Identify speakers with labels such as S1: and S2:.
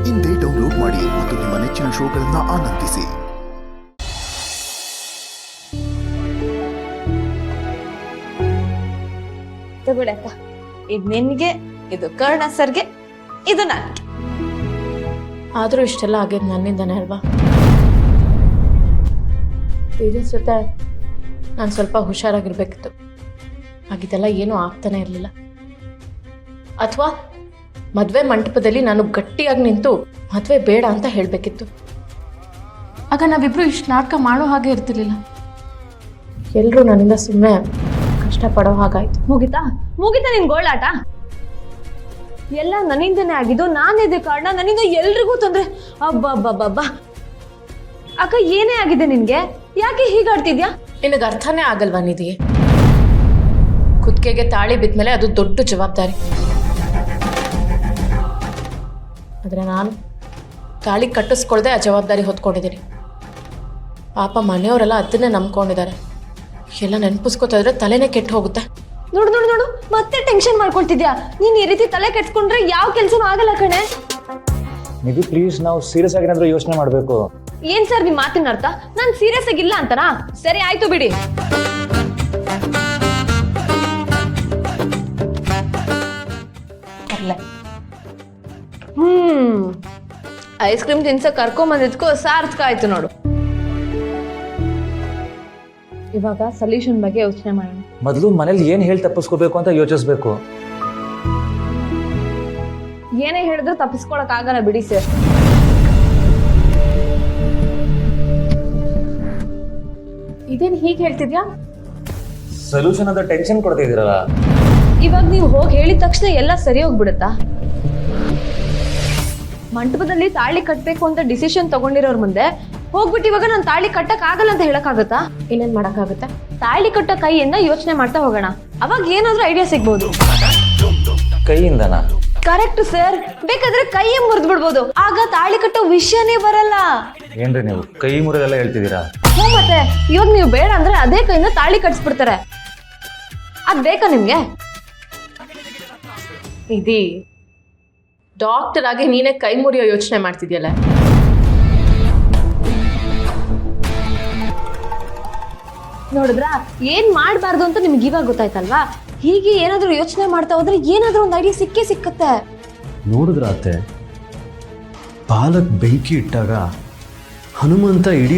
S1: ಇಂದೇ ಡೌನ್ಲೋಡ್ ಮಾಡಿ ಮತ್ತು ನಿಮ್ಮ ನೆಚ್ಚಿನ ಶೋಗಳನ್ನು ಆನಂದಿಸಿ.
S2: ತಗೊಳಕ್ಕ, ಇದು ನಿನ್ಗೆ, ಇದು ಕರ್ಣ ಸರ್ಗೆ, ಇದು ನನಗೆ.
S3: ಆದ್ರೂ ಇಷ್ಟೆಲ್ಲ ಆಗಿದ್ದು ನನ್ನಿಂದನೇ ಅಲ್ವಾ? ಪೇರೆಂಟ್ಸ್ ಜೊತೆ ನಾನು ಸ್ವಲ್ಪ ಹುಷಾರಾಗಿರ್ಬೇಕಿತ್ತು. ಆಗಿದ್ದೆಲ್ಲ ಏನೂ ಆಗ್ತಾನೆ ಇರಲಿಲ್ಲ. ಅಥವಾ ಮದುವೆ ಮಂಟಪದಲ್ಲಿ ನಾನು ಗಟ್ಟಿಯಾಗಿ ನಿಂತು ಮದುವೆ ಬೇಡ ಅಂತ ಹೇಳಬೇಕಿತ್ತು. ಆಗ ನಾವಿಬ್ರು ಇಷ್ಟು ನಾಟಕ ಮಾಡೋ ಹಾಗೆ ಇರ್ತಿರ್ಲಿಲ್ಲ. ಎಲ್ಲರೂ ನನ್ನಿಂದ ಸುಮ್ಮನೆ ಕಷ್ಟಪಡೋ ಹಾಗಾಯ್ತು.
S2: ಮುಗಿತಾ ನಿನ್ ಗೋಳಾಟ? ಎಲ್ಲ ನನ್ನಿಂದನೇ ಆಗಿದ್ದು, ನಾನಿದೆ ಕಾರಣ, ನನ್ನಿಂದ ಎಲ್ರಿಗೂ ತೊಂದ್ರೆ. ಅಬ್ಬಬ್ಬಬ್ಬಬ್ಬ ಅಕ್ಕ, ಏನೇ ಆಗಿದೆ ನಿನ್ಗೆ? ಯಾಕೆ ಹೀಗಾಡ್ತಿದ್ಯಾ?
S3: ನಿನಗೆ ಅರ್ಥನೇ ಆಗಲ್ವಾ ನಿಧಿಗೆ? ಕುತ್ತಿಗೆಗೆ ತಾಳಿ ಬಿದ್ಮೇಲೆ ಅದು ದೊಡ್ಡ ಜವಾಬ್ದಾರಿ. ಆದರೆ ನಾನು ತಾಳಿ ಕಟ್ಟಿಸ್ಕೊಳ್ದೆ ಆ ಜವಾಬ್ದಾರಿ ಹೊತ್ಕೊಂಡಿದ್ದೀನಿ. ಪಾಪ ಮನೆಯವರೆಲ್ಲ ಅದನ್ನೇ ನಂಬ್ಕೊಂಡಿದ್ದಾರೆ. ಎಲ್ಲ ನೆನಪಿಸ್ಕೊತಾ ಇದ್ರೆ ತಲೆನೇ ಕೆಟ್ಟು ಹೋಗುತ್ತೆ.
S2: ನೋಡು ನೋಡು ನೋಡು, ಮತ್ತೆ ಟೆನ್ಷನ್ ಮಾಡ್ಕೊಳ್ತಿದ್ಯಾ? ನೀನ್ ಈ ರೀತಿ ತಲೆ ಕೆಡ್ಸ್ಕೊಂಡ್ರೆ ಯಾವ ಕೆಲ್ಸನೂ ಆಗಲ್ಲ ಕಣೆ.
S4: ನಿಧಿ ಪ್ಲೀಸ್, ನಾವು ಸೀರಿಯಸ್ ಆಗಿ ಏನಾದ್ರೂ ಯೋಚನೆ ಮಾಡಬೇಕು.
S2: ಏನ್ ಸರ್ ನಿಮ್ ಮಾತಿನ ಅರ್ಥ? ನಾನ್ ಸೀರಿಯಸ್ ಆಗಿಲ್ಲ ಅಂತನಾ? ಸರಿ ಆಯ್ತು ಬಿಡಿ. ಐಸ್ ಕ್ರೀಮ್ ತಿನ್ಸ ಕರ್ಕೊಂಬಂದಿದ್ಕೋ ಸಾರ್ಥಕ ಆಯ್ತು ನೋಡು. ಇವಾಗ ಸೊಲ್ಯೂಷನ್ ಬಗ್ಗೆ ಯೋಚನೆ ಮಾಡೋಣ.
S4: ಮೊದಲು ಮನೇಲಿ ಏನ್ ಹೇಳಿ ತಪ್ಪಿಸ್ಕೋಬೇಕು ಅಂತ ಯೋಚಿಸ್ಬೇಕು.
S2: ಏನೇ ಹೇಳಿದ್ರು ತಪ್ಪಿಸ್ಕೊಳಕ್ ಆಗಲ್ಲ ಬಿಡಿ ಸರ್.
S3: ಇದೇನು ಹೀಗೆ ಹೇಳ್ತಿದ್ಯಾ?
S4: ಸೊಲ್ಯೂಷನ್ ಅಂತ ಟೆನ್ಷನ್ ಕೊಡ್ತಾ ಇದೀರಲ್ಲ.
S2: ಇವಾಗ ನೀವು ಹೋಗಿ ಹೇಳಿದ ತಕ್ಷಣ ಎಲ್ಲ ಸರಿ ಹೋಗ್ಬಿಡುತ್ತಾ? ಮಂಟಪದಲ್ಲಿ ತಾಳಿ ಕಟ್ಬೇಕು ಅಂತ ಡಿಸಿಷನ್ ತಗೊಂಡಿರೋರ್ ಮುಂದೆ ಹೋಗ್ಬಿಟ್ಟು ಇವಾಗ ನಾನು ತಾಳಿ ಕಟ್ಟಕ್ ಆಗಲ್ಲ ಅಂತ ಹೇಳಕ್ ಆಗುತ್ತಾ?
S3: ಇನ್ನೇನ್ ಮಾಡಕ್ಕಾಗುತ್ತೆ?
S2: ತಾಳಿ ಕಟ್ಟೋ ಕೈಯಿಂದ ಯೋಚನೆ ಮಾಡ್ತಾ ಹೋಗೋಣ, ಅವಾಗ ಏನಾದ್ರೂ ಐಡಿಯಾ ಸಿಗ್ಬೋದು.
S4: ಕೈಯಿಂದನಾ?
S2: Correct sir. ಬೇಕಾದ್ರೆ ಕೈಯೇ ಮುರಿದ್ ಬಿಡ್ಬೋದು, ಆಗ ತಾಳಿ ಕಟ್ಟೋ ವಿಷಯನೇ ಬರಲ್ಲ.
S4: ಏನ್ರಿ ನೀವು ಕೈ ಮುರಿದೆಲ್ಲ ಹೇಳ್ತಿದ್ದೀರಾ?
S2: ಹ್ಞೂ, ಮತ್ತೆ ಇವಾಗ ನೀವು ಬೇಡ ಅಂದ್ರೆ ಅದೇ ಕೈಯಿಂದ ತಾಳಿ ಕಟ್ಸ್ಬಿಡ್ತಾರೆ. ಅದ್ ಬೇಕಾ ನಿಮ್ಗೆ?
S3: ಇದೀ ಡಾಕ್ಟರ್ ಆಗಿ ನೀನೇ ಕೈ ಮುರಿಯೋ ಯೋಚನೆ ಮಾಡ್ತಿದ್ಯಲ್ಲ.
S2: ನೋಡಿದ್ರಾ, ಏನ್ ಮಾಡ್ಬಾರ್ದು ಅಂತ ನಿಮ್ಗೆ ಇವಾಗ ಗೊತ್ತಾಯ್ತಲ್ವಾ? ಹೀಗೆ ಏನಾದ್ರೂ ಯೋಚನೆ ಮಾಡ್ತಾ ಹೋದ್ರೆ ಏನಾದ್ರೂ ಒಂದು ಐಡಿಯಾ ಸಿಕ್ಕೇ ಸಿಕ್ಕತ್ತೆ.
S5: ನೋಡಿದ್ರ ಅತ್ತೆ, ಪಾಲಕ್ ಬೆಂಕಿ ಇಟ್ಟಾಗ ಹನುಮಂತ ಇಡೀ